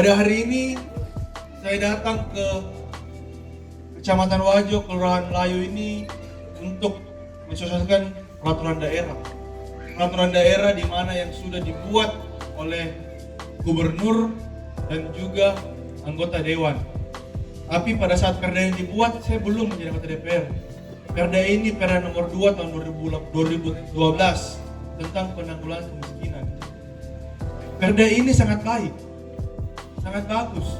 Pada hari ini saya datang ke Kecamatan Wajo, Kelurahan Melayu ini untuk mensosialisasikan peraturan daerah. Peraturan daerah di mana yang sudah dibuat oleh gubernur dan juga anggota dewan. Tapi pada saat perda yang dibuat, saya belum menjadi anggota DPR. Perda ini perda nomor 2 tahun 2012 tentang penanggulangan kemiskinan. Perda ini sangat baik, sangat bagus.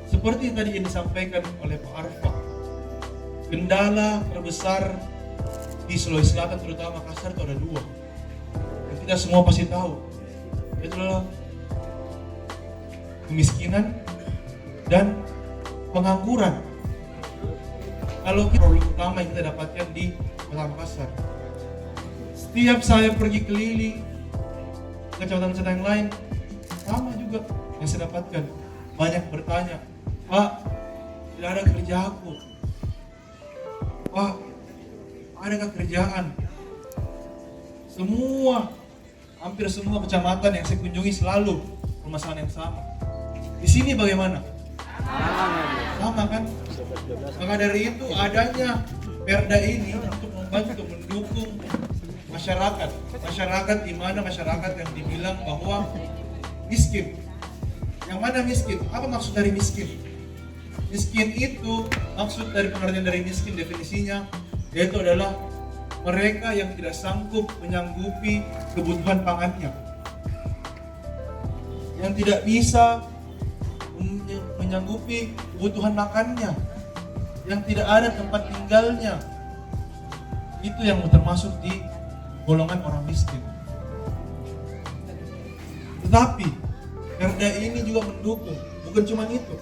Seperti tadi yang disampaikan oleh Pak Arfa, kendala terbesar di Sulawesi Selatan terutama Makassar itu ada dua. Dan kita semua pasti tahu, itu adalah kemiskinan dan pengangguran. Kalau problem utama yang kita dapatkan di Kota Makassar. Setiap saya pergi keliling ke kecamatan-kecamatan yang lain, sama juga yang saya dapatkan. Banyak bertanya, Pak, tidak ada kerjaanku. Pak, adakah kerjaan? Hampir semua kecamatan yang saya kunjungi selalu permasalahan yang sama. Di sini bagaimana? Sama kan? Maka dari itu adanya perda ini untuk membantu mendukung masyarakat di mana masyarakat yang dibilang bahwa miskin. Yang mana miskin? Apa maksud dari miskin? Miskin itu, maksud dari pengertian dari miskin definisinya yaitu adalah mereka yang tidak sanggup menyanggupi kebutuhan pangannya, yang tidak bisa menyanggupi kebutuhan makannya, yang tidak ada tempat tinggalnya. Itu yang termasuk di golongan orang miskin. Tetapi perda ini juga mendukung, bukan cuma itu.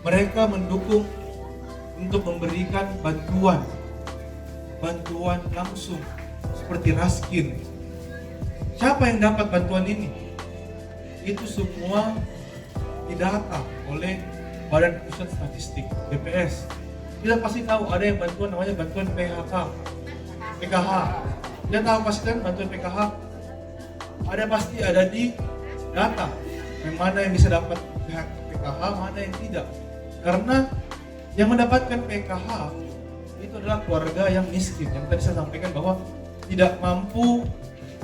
Mereka mendukung untuk memberikan bantuan langsung seperti raskin. Siapa yang dapat bantuan ini? Itu semua didata oleh Badan Pusat Statistik BPS. Kita pasti tahu ada yang bantuan namanya bantuan PKH. Kita tahu pasti kan bantuan PKH pasti ada di data. Yang mana yang bisa dapat PKH, mana yang tidak. Karena yang mendapatkan PKH itu adalah keluarga yang miskin, yang tadi saya sampaikan bahwa tidak mampu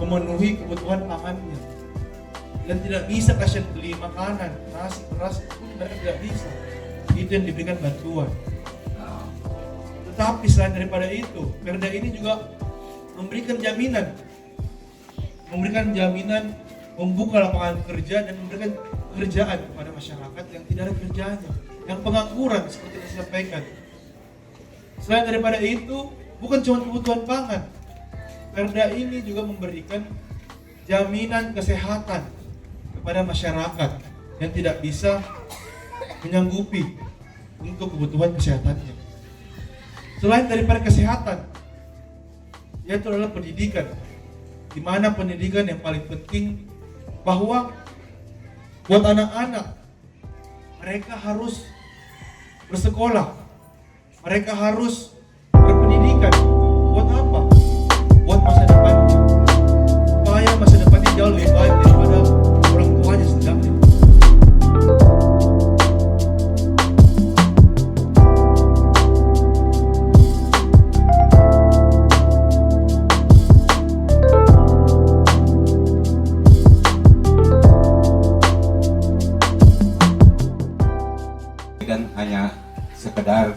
memenuhi kebutuhan pangannya dan tidak bisa kasih beli makanan, nasi, beras pun mereka tidak bisa. Itu yang diberikan bantuan. Tetapi selain daripada itu, perda ini juga memberikan jaminan membuka lapangan kerja dan memberikan pekerjaan kepada masyarakat yang tidak ada kerjanya, yang pengangguran seperti yang saya sampaikan. Selain daripada itu, bukan cuma kebutuhan pangan, perda ini juga memberikan jaminan kesehatan kepada masyarakat yang tidak bisa menyanggupi untuk kebutuhan kesehatannya. Selain daripada kesehatan, yaitu adalah pendidikan, di mana pendidikan yang paling penting bahwa buat anak-anak mereka harus bersekolah, mereka harus berpendidikan. Buat apa? Buat masa depannya, supaya masa depannya jauh lebih baik daripada orang tuanya sedangnya. Dan hanya sekedar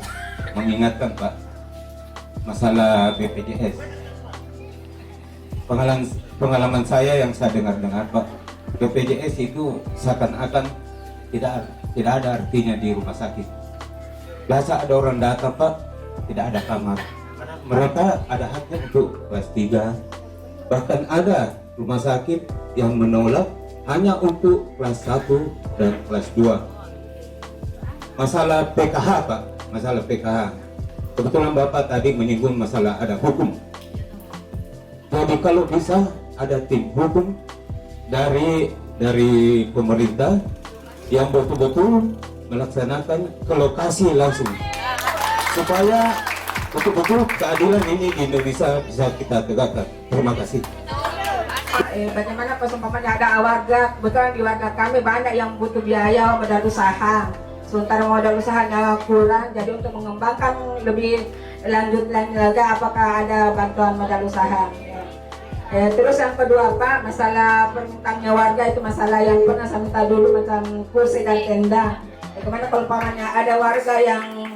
mengingatkan Pak masalah BPJS. Pengalaman saya yang saya dengar Pak, BPJS itu seakan-akan tidak ada artinya di rumah sakit. Biasa ada orang datang Pak, tidak ada kamar. Mereka ada haknya untuk kelas 3. Bahkan ada rumah sakit yang menolak hanya untuk kelas 1 dan kelas 2. Masalah PKH Pak, masalah PKH. Kebetulan Bapak tadi menyinggung masalah ada hukum. Jadi kalau bisa ada tim hukum dari pemerintah yang betul-betul melaksanakan ke lokasi langsung, supaya betul-betul keadilan ini di Indonesia bisa kita tegakkan. Terima kasih. Bagaimana pas umpamanya ada warga, kebetulan di warga kami banyak yang butuh biaya modal usaha. Sementara modal usahanya kurang, jadi untuk mengembangkan lebih lanjut lagi apakah ada bantuan modal usaha. Terus yang kedua Pak, masalah permintaannya warga itu masalah yang pernah saya minta dulu macam kursi dan tenda. Bagaimana kalau umpamanya ada warga yang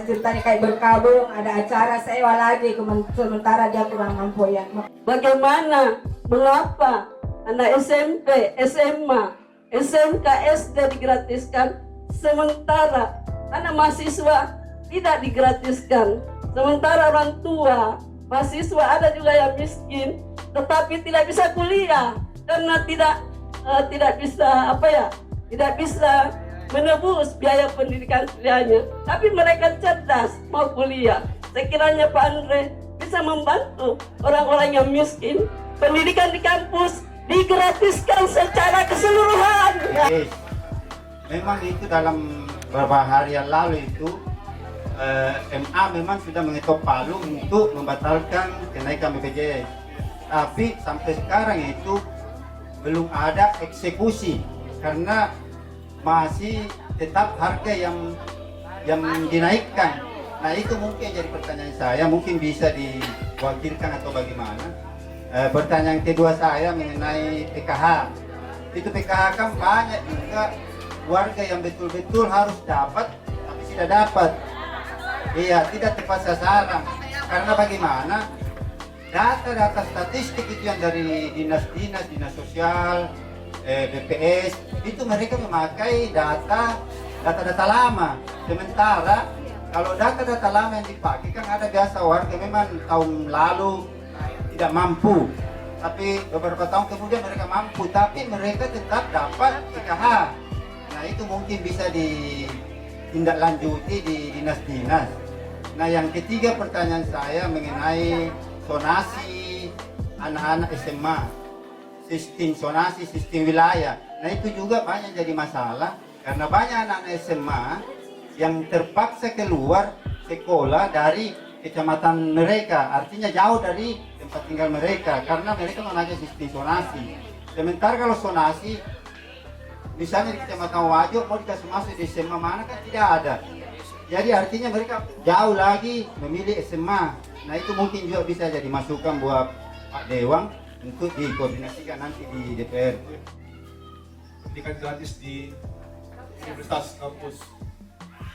ceritanya kayak berkabung, ada acara sewa lagi, sementara dia kurang mampu ya. Bagaimana, mengapa anak SMP, SMA, SMK, SD digratiskan, sementara anak mahasiswa tidak digratiskan, sementara orang tua, mahasiswa ada juga yang miskin, tetapi tidak bisa kuliah karena tidak bisa menebus biaya pendidikan kuliahnya. Tapi mereka cerdas mau kuliah. Sekiranya Pak Andre bisa membantu orang-orang yang miskin, pendidikan di kampus digratiskan secara keseluruhan. Memang itu dalam beberapa hari yang lalu itu MA memang sudah mengetok palu untuk membatalkan kenaikan BPJS. Tapi sampai sekarang itu belum ada eksekusi karena masih tetap harga yang dinaikkan. Nah itu mungkin jadi pertanyaan saya, mungkin bisa diwakilkan atau bagaimana. Pertanyaan kedua saya mengenai PKH. Itu PKH kan banyak juga warga yang betul-betul harus dapat tapi tidak dapat. Iya, tidak tepat sasaran. Karena bagaimana? Data-data statistik itu yang dari dinas-dinas, dinas sosial, BPS, itu mereka memakai data lama. Sementara kalau data-data lama yang dipakai kan ada biasa warga memang tahun lalu tidak mampu, tapi beberapa tahun kemudian mereka mampu, tapi mereka tetap dapat PKH. Nah itu mungkin bisa ditindaklanjuti di dinas-dinas. Nah yang ketiga pertanyaan saya mengenai sonasi anak-anak SMA, sistem sonasi, sistem wilayah. Nah itu juga banyak jadi masalah karena banyak anak-anak SMA yang terpaksa keluar sekolah dari kecamatan mereka, artinya jauh dari tempat tinggal mereka karena mereka memakai sistem sonasi. Sementara kalau sonasi misalnya di kecamatan Wajo mau dikasih masuk di SMA mana kan tidak ada. Jadi artinya mereka jauh lagi memilih SMA. Nah itu mungkin juga bisa jadi masukan buat Pak Dewang untuk dikoordinasikan nanti di DPR. Pendidikan gratis di universitas kampus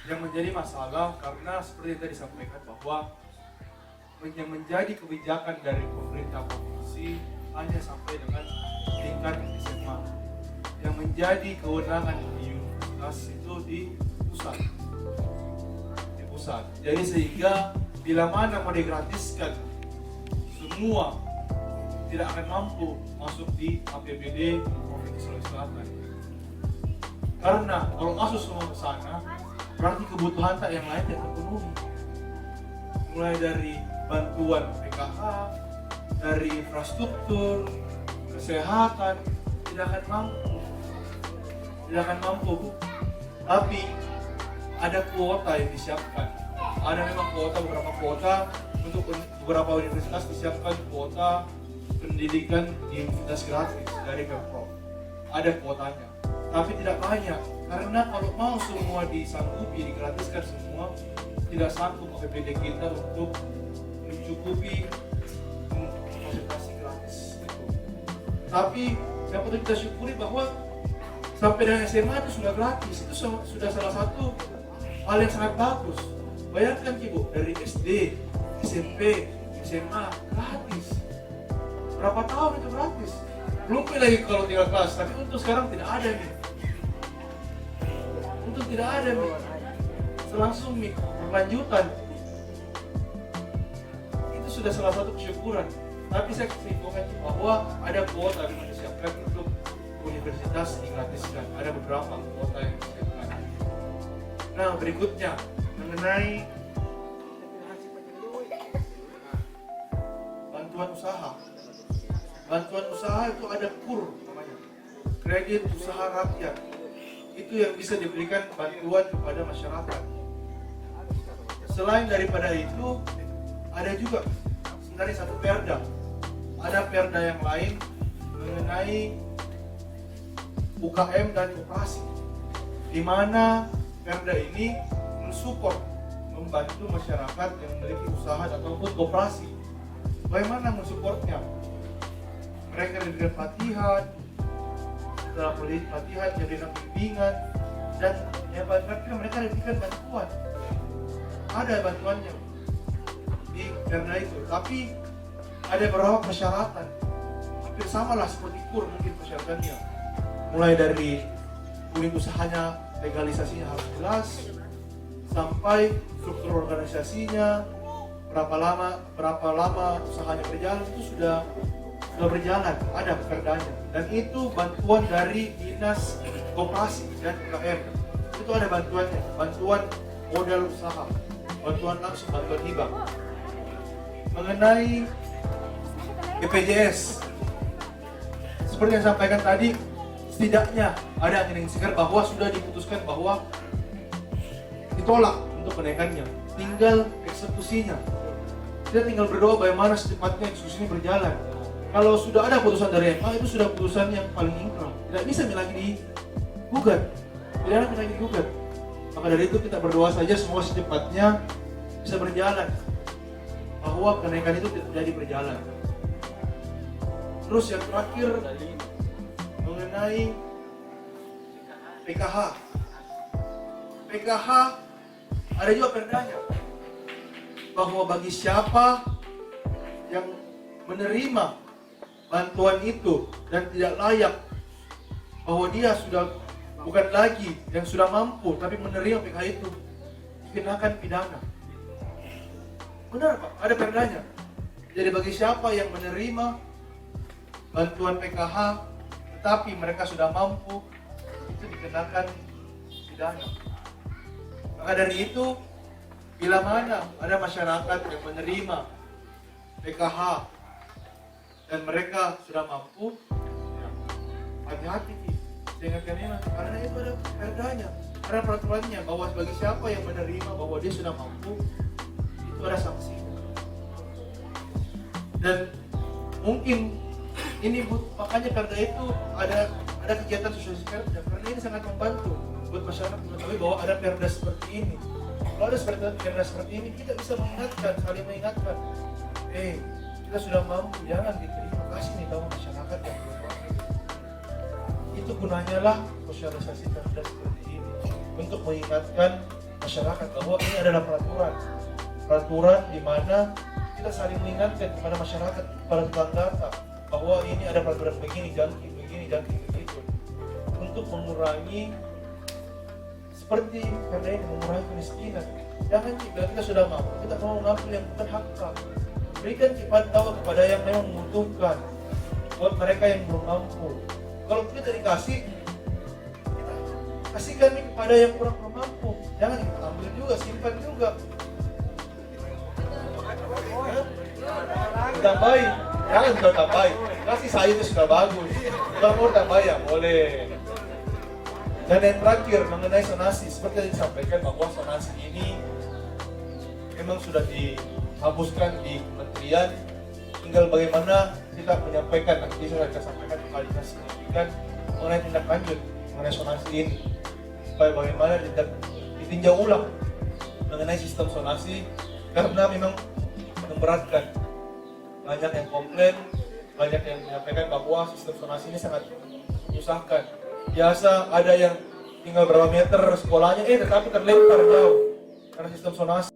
yang menjadi masalah karena seperti yang tadi disampaikan bahwa yang menjadi kebijakan dari pemerintah provinsi hanya sampai dengan tingkat SMA. Yang menjadi kewenangan di universitas itu di pusat. Jadi sehingga bila mana mau digratiskan semua tidak akan mampu masuk di APBD Provinsi Sulawesi Selatan. Karena kalau masuk semua ke sana berarti kebutuhan tak yang lain tidak terpenuhi. Mulai dari bantuan PKH, dari infrastruktur, kesehatan tidak akan mampu. Tapi ada kuota yang disiapkan. Ada memang beberapa kuota untuk beberapa universitas disiapkan kuota pendidikan di universitas gratis dari Pemprov. Ada kuotanya, tapi tidak banyak karena kalau mau semua disanggupi, digratiskan semua, tidak sanggup APBD kita untuk mencukupi konsultasi gratis itu. Tapi yang perlu kita syukuri bahwa sampai dengan SMA itu sudah gratis, itu sudah salah satu hal yang sangat bagus. Bayangkan Ibu, dari SD, SMP, SMA gratis. Berapa tahun itu gratis? Belum lagi kalau tinggal kelas, tapi untuk sekarang tidak ada nih. Untuk tidak ada nih. Selangsung nih, berlanjutan. Itu sudah salah satu kesyukuran. Tapi saya kesimpulan bahwa ada kuota yang disiapkan untuk universitas digratiskan. Ada beberapa kuota yang disiapkan. Nah berikutnya mengenai bantuan usaha. Bantuan usaha itu ada KUR namanya, kredit usaha rakyat. Itu yang bisa diberikan bantuan kepada masyarakat. Selain daripada itu, ada juga sebenarnya satu perda. Ada perda yang lain mengenai UKM dan koperasi, di mana Perda ini mensupport, membantu masyarakat yang memiliki usaha ataupun koperasi. Bagaimana mensupportnya? Mereka diberikan pelatihan, setelah pelatihan diberikan bimbingan, dan yang mereka diberikan bantuan. Ada bantuannya di Perda itu, tapi ada beberapa persyaratan. Hampir samalah seperti KUR mungkin persyaratannya. Mulai dari unit usahanya, legalisasinya harus jelas, sampai struktur organisasinya, berapa lama usahanya berjalan, itu sudah berjalan, ada perdanya. Dan itu bantuan dari Dinas Koperasi dan UKM. Itu ada bantuannya, bantuan modal usaha, bantuan langsung, bantuan hibah. Mengenai BPJS, seperti yang sampaikan tadi, setidaknya ada angin segar bahwa sudah diputuskan bahwa ditolak untuk kenaikannya, tinggal eksekusinya. Kita tinggal berdoa bagaimana secepatnya eksekusi ini berjalan. Kalau sudah ada putusan dari MA, itu sudah putusan yang paling inkrah, tidak bisa lagi digugat, tidak ada lagi digugat. Maka dari itu kita berdoa saja semoga secepatnya bisa berjalan, bahwa kenaikan itu tidak jadi berjalan. Terus yang terakhir mengenai PKH. PKH ada juga perdanya, bahwa bagi siapa yang menerima bantuan itu dan tidak layak, bahwa dia sudah bukan lagi yang sudah mampu tapi menerima PKH itu, dikenakan pidana. Benar Pak, ada perdanya. Jadi bagi siapa yang menerima bantuan PKH tetapi mereka sudah mampu, itu dikenakan pidana. Maka dari itu, bila mana ada masyarakat yang menerima PKH dan mereka sudah mampu, hati-hati dengan kalian, karena itu ada perdanya, ada peraturannya bahwa bagi siapa yang menerima bahwa dia sudah mampu, itu ada sanksi. Dan mungkin ini makanya Perda itu ada kegiatan sosialisasi Perda, karena ini sangat membantu buat masyarakat mengetahui bahwa ada Perda seperti ini. Kalau ada Perda seperti ini, kita bisa mengingatkan, saling mengingatkan. Kita sudah mampu, jangan diterima. Kasih nih kamu masyarakat yang belum mampu. Itu gunanya lah sosialisasi Perda seperti ini, untuk mengingatkan masyarakat bahwa ini adalah peraturan di mana kita saling mengingatkan kepada masyarakat, kepada tukang data, bahwa ini ada peraturan begini, jangan begitu, untuk mengurangi seperti Perda ini, mengurangi kemiskinan. Jangan jika kita sudah mampu, kita mau mengambil yang bukan hak. Berikan cepat tahu kepada yang memang membutuhkan, buat mereka yang belum mampu. Kalau kita dikasih, kita kasihkan kepada yang kurang mampu. Jangan kita ambil juga, simpan juga. Tambahin, jangan kita tambahin. Kasih saya itu sudah bagus. Kalau mau tambah ya boleh. Dan yang terakhir mengenai sonasi, seperti yang disampaikan bahwa sonasi ini memang sudah dihapuskan di kementerian. Tinggal bagaimana kita menyampaikan, nanti saya akan sampaikan kepada dinas pendidikan mengenai tindak lanjut mengenai sonasi ini, supaya bagaimana ditinjau ulang mengenai sistem sonasi, karena memang memberatkan. Banyak yang komplain, banyak yang menyampaikan bahwa sistem sonasi ini sangat menyusahkan. Biasa ada yang tinggal berapa meter sekolahnya, tetapi terlempar jauh karena sistem sonasi.